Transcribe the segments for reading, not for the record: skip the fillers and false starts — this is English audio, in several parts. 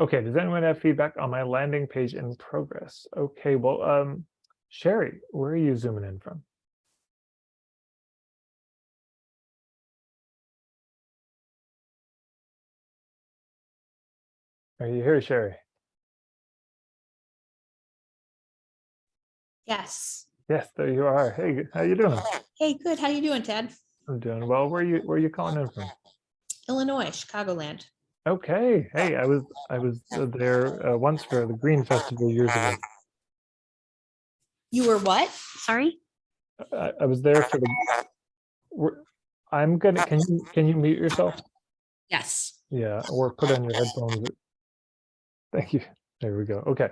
Okay, does anyone have feedback on my landing page in progress? Okay, well, Sherry, where are you zooming in from? Are you here, Sherry? Yes. Yes, there you are. Hey, how you doing? Hey, good. How you doing, Ted? I'm doing well. Where are you calling in from? Illinois, Chicagoland. Okay. Hey, I was there once for the Green Festival years ago. You were what? Sorry? I was there for the. we're- I'm gonna. Can you mute yourself? Yes. Yeah, or put on your headphones. Thank you. There we go. Okay.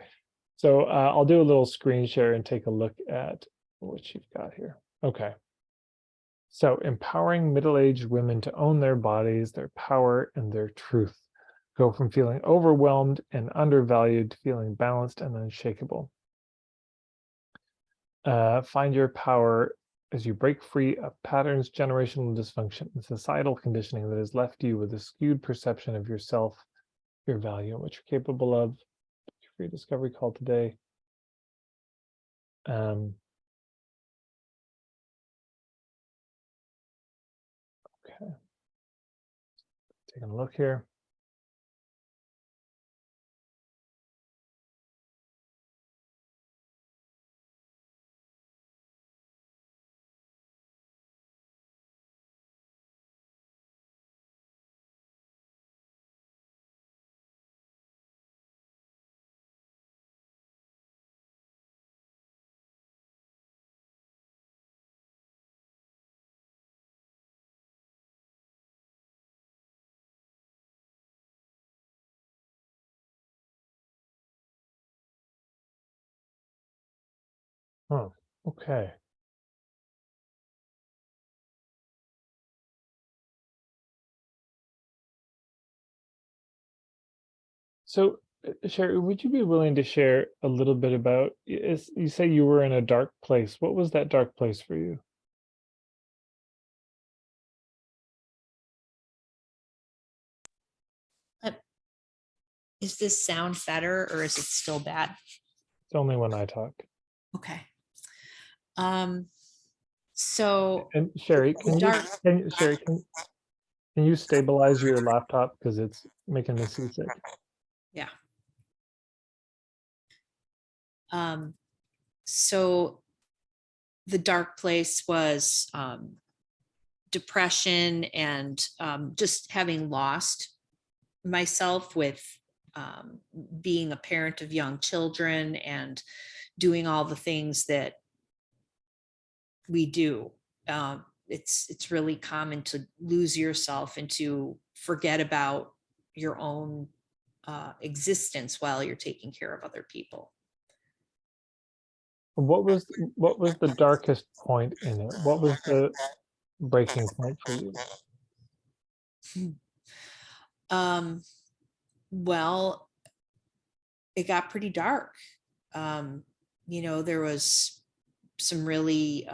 So I'll do a little screen share and take a look at what you've got here. Okay. So empowering middle-aged women to own their bodies, their power, and their truth. Go from feeling overwhelmed and undervalued to feeling balanced and unshakable. Find your power as you break free of patterns, generational dysfunction, and societal conditioning that has left you with a skewed perception of yourself, your value, and what you're capable of. Free discovery call today. Okay, taking a look here. Oh, okay. So, Sherry, would you be willing to share a little bit about, you say you were in a dark place. What was that dark place for you? Uh, Is this sound better or is it still bad? It's only when I talk. Okay. Um, so And Sherry, the dark, can you stabilize your laptop because it's making me seasick? yeah. Um, so the dark place was depression and just having lost myself with being a parent of young children and doing all the things that we do. It's really common to lose yourself and to forget about your own existence while you're taking care of other people. What was the darkest point in it? What was the breaking point for you? Um, well, it got pretty dark. Um, there was some really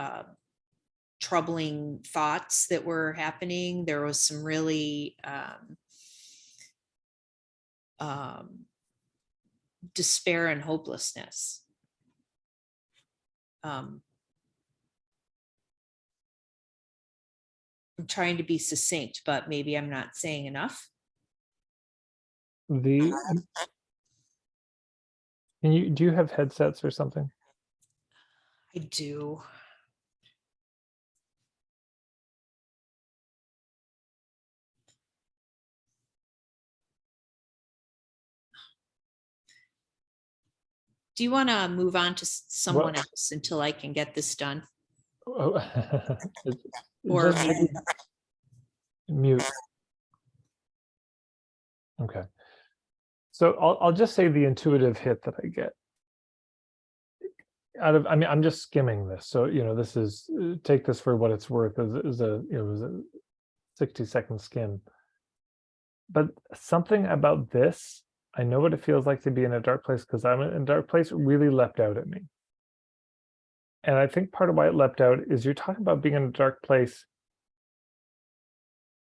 troubling thoughts that were happening. There was some really um, despair and hopelessness. Um, I'm trying to be succinct, but maybe I'm not saying enough. The do you have headsets or something? I do. Do you want to move on to someone What? else until I can get this done? Oh, Or just maybe, mute. Okay. So I'll just say the intuitive hit that I get out of, I mean, I'm just skimming this. So, this is, take this for what it's worth as a 60-second skim. But something about this, I know what it feels like to be in a dark place because I'm in a dark place, really leapt out at me. And I think part of why it leapt out is you're talking about being in a dark place,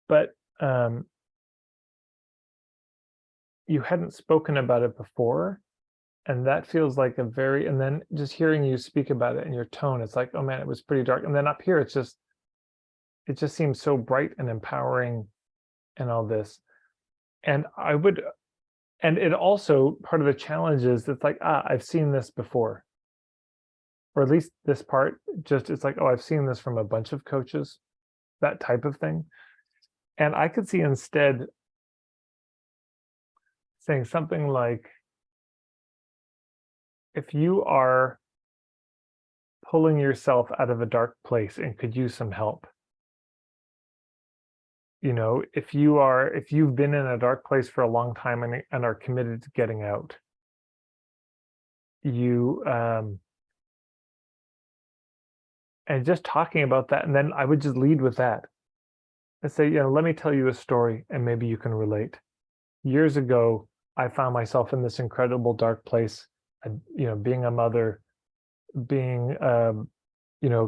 but you hadn't spoken about it before, and that feels like a very, and then just hearing you speak about it and your tone, it's like, oh man, it was pretty dark. And then up here, it just seems so bright and empowering and all this. And I would, and it also, part of the challenge is it's like, I've seen this before. Or at least this part, just it's like, oh, I've seen this from a bunch of coaches, that type of thing. And I could see instead saying something like, if you are pulling yourself out of a dark place and could use some help, if you've been in a dark place for a long time and are committed to getting out, you and just talking about that, and then I would just lead with that and say, let me tell you a story and maybe you can relate. Years ago, I found myself in this incredible dark place, being a mother, being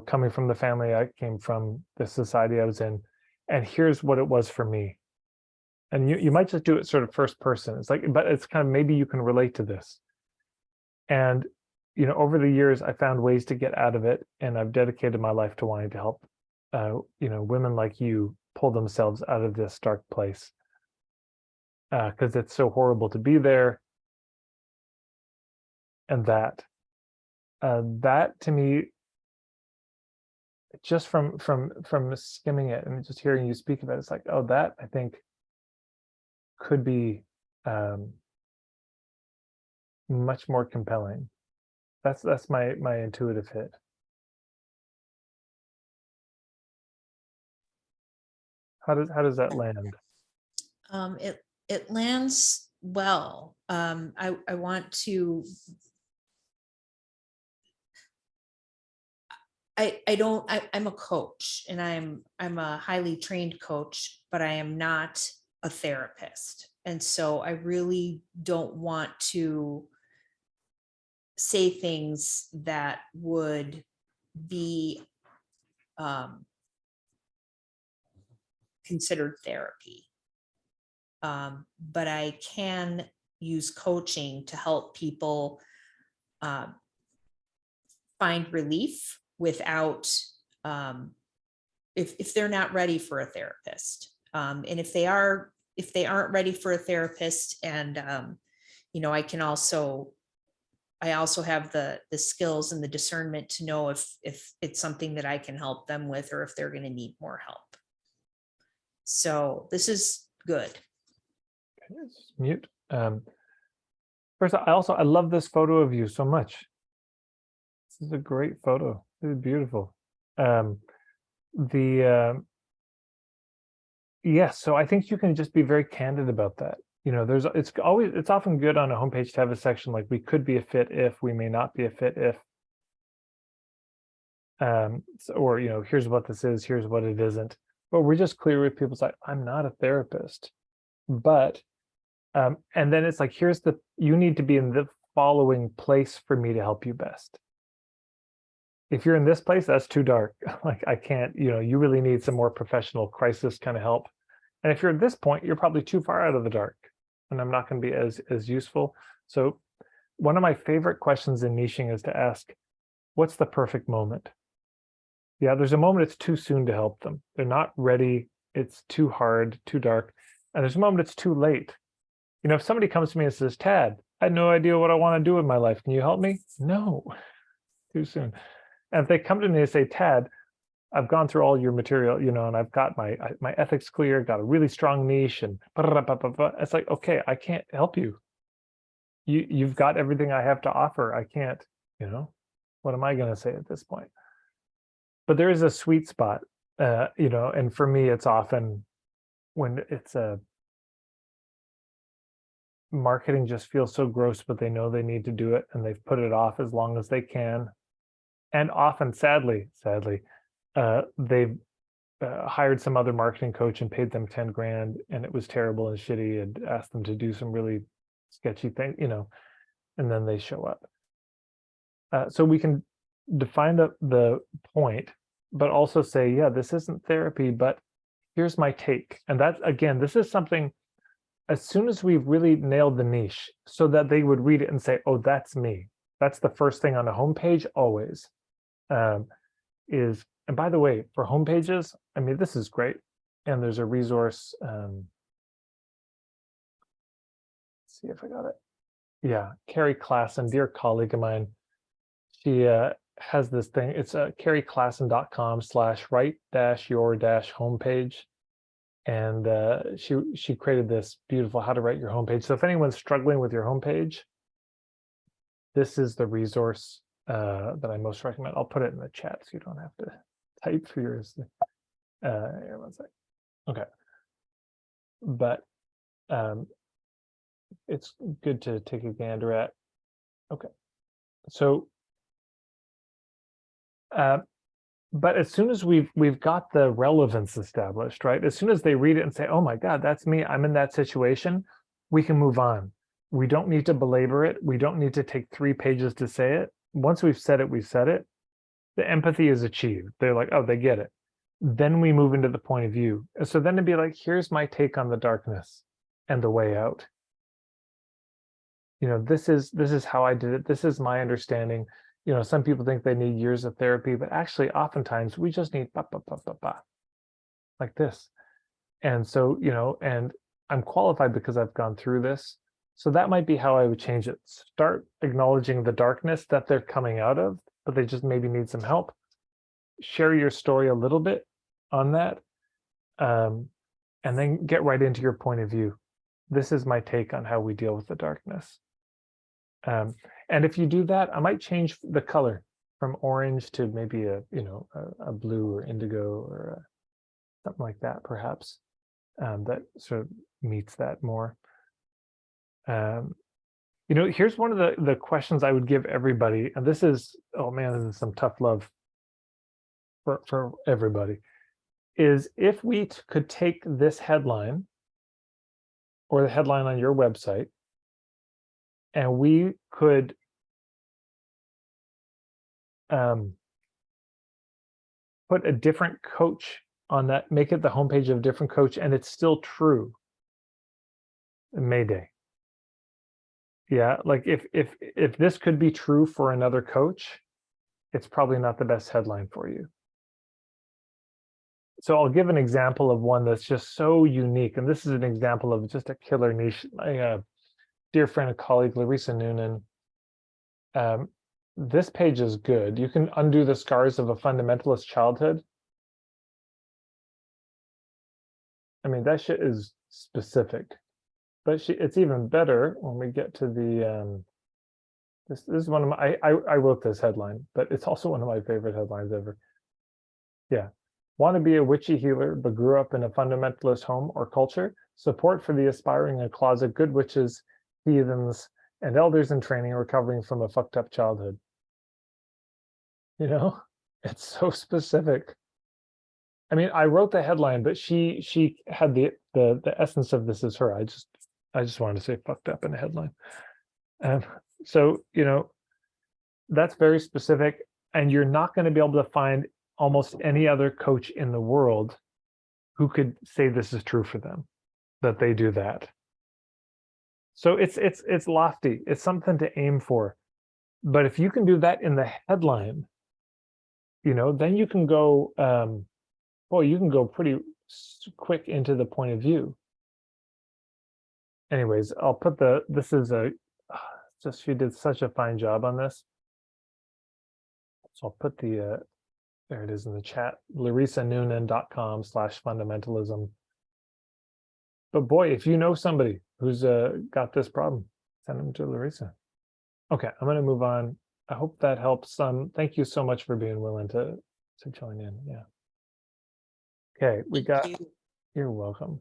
coming from the family I came from, the society I was in, and here's what it was for me. And you might just do it sort of first person. It's like, but it's kind of, maybe you can relate to this. And over the years, I found ways to get out of it, and I've dedicated my life to wanting to help women like you pull themselves out of this dark place, because it's so horrible to be there. And that to me, just from skimming it and just hearing you speak about it, it's like, oh, that I think could be much more compelling. That's my intuitive hit. How does that land? It lands well. I want to. I'm a coach, and I'm a highly trained coach, but I am not a therapist. And so I really don't want to say things that would be considered therapy. But I can use coaching to help people find relief without, if they're not ready for a therapist. And if they aren't ready for a therapist, and I also have the skills and the discernment to know if it's something that I can help them with, or if they're going to need more help. So this is good. Let's mute. First, I love this photo of you so much. This is a great photo. This is beautiful. Yes, so I think you can just be very candid about that. It's often good on a homepage to have a section like, we could be a fit if, we may not be a fit if, or here's what this is, here's what it isn't. But we're just clear with people. It's like, I'm not a therapist, but and then it's like, you need to be in the following place for me to help you best. If you're in this place, that's too dark. Like, I can't, you really need some more professional crisis kind of help. And if you're at this point, you're probably too far out of the dark, and I'm not going to be as useful. So one of my favorite questions in niching is to ask, what's the perfect moment? Yeah, there's a moment it's too soon to help them. They're not ready. It's too hard, too dark. And there's a moment it's too late. If somebody comes to me and says, Tad, I had no idea what I want to do with my life. Can you help me? No, too soon. And if they come to me and say, Tad, I've gone through all your material, and I've got my ethics clear, got a really strong niche, and it's like, okay, I can't help you. You've got everything I have to offer. I can't, what am I going to say at this point? But there is a sweet spot, and for me, it's often when it's marketing just feels so gross, but they know they need to do it, and they've put it off as long as they can. And often, sadly, they've hired some other marketing coach and paid them 10 grand, and it was terrible and shitty, and asked them to do some really sketchy thing, and then they show up. So we can define the point, but also say, yeah, this isn't therapy, but here's my take. And that's, again, this is something as soon as we've really nailed the niche so that they would read it and say, oh, that's me. That's the first thing on a homepage always. And by the way, for homepages, I mean, this is great. And there's a resource. Let's see if I got it. Yeah, Carrie Klassen, dear colleague of mine. She has this thing. It's carrieklassen.com/write-your-homepage. And she created this beautiful how to write your homepage. So if anyone's struggling with your homepage, this is the resource that I most recommend. I'll put it in the chat so you don't have to type for yours. Here, one sec. Okay. But it's good to take a gander at. Okay. So but as soon as we've got the relevance established, right? As soon as they read it and say, oh my God, that's me, I'm in that situation, we can move on. We don't need to belabor it. We don't need to take 3 pages to say it. Once we've said it, we've said it. The empathy is achieved. They're like, oh, they get it. Then we move into the point of view. And so then it'd be like, here's my take on the darkness and the way out. You know, this is how I did it. This is my understanding. You know, some people think they need years of therapy, but actually oftentimes we just need like this. And so, you know, and I'm qualified because I've gone through this. So that might be how I would change it. Start acknowledging the darkness that they're coming out of, but they just maybe need some help. Share your story a little bit on that. And then get right into your point of view. This is my take on how we deal with the darkness. And if you do that, I might change the color from orange to maybe a blue or indigo or something like that, perhaps, that sort of meets that more. You know, here's one of the questions I would give everybody, and this is, oh man, this is some tough love for everybody, is if we could take this headline or the headline on your website, and we could put a different coach on that, make it the homepage of a different coach, and it's still true. Mayday. Yeah, like if this could be true for another coach, it's probably not the best headline for you. So I'll give an example of one that's just so unique, and this is an example of just a killer niche. My dear friend and colleague, Larissa Noonan, this page is good. You can undo the scars of a fundamentalist childhood. I mean, that shit is specific, but it's even better when we get to the, this is one of my, I wrote this headline, but it's also one of my favorite headlines ever. Yeah. Want to be a witchy healer, but grew up in a fundamentalist home or culture? Support for the aspiring and closet good witches, heathens, and elders in training recovering from a fucked up childhood. You know, it's so specific. I mean, I wrote the headline, but she had the essence of this is her. I just wanted to say fucked up in a headline. So, you know, that's very specific, and you're not going to be able to find almost any other coach in the world who could say this is true for them, that they do that. So it's lofty. It's something to aim for. But if you can do that in the headline, you know, then you can go, you can go pretty quick into the point of view. Anyways, I'll put this is just, she did such a fine job on this. So I'll put the, there it is in the chat, larissanoonan.com/fundamentalism. But boy, if you know somebody who's got this problem, send them to Larissa. Okay, I'm going to move on. I hope that helps. Thank you so much for being willing to join in. Yeah. Okay, we got, you're welcome.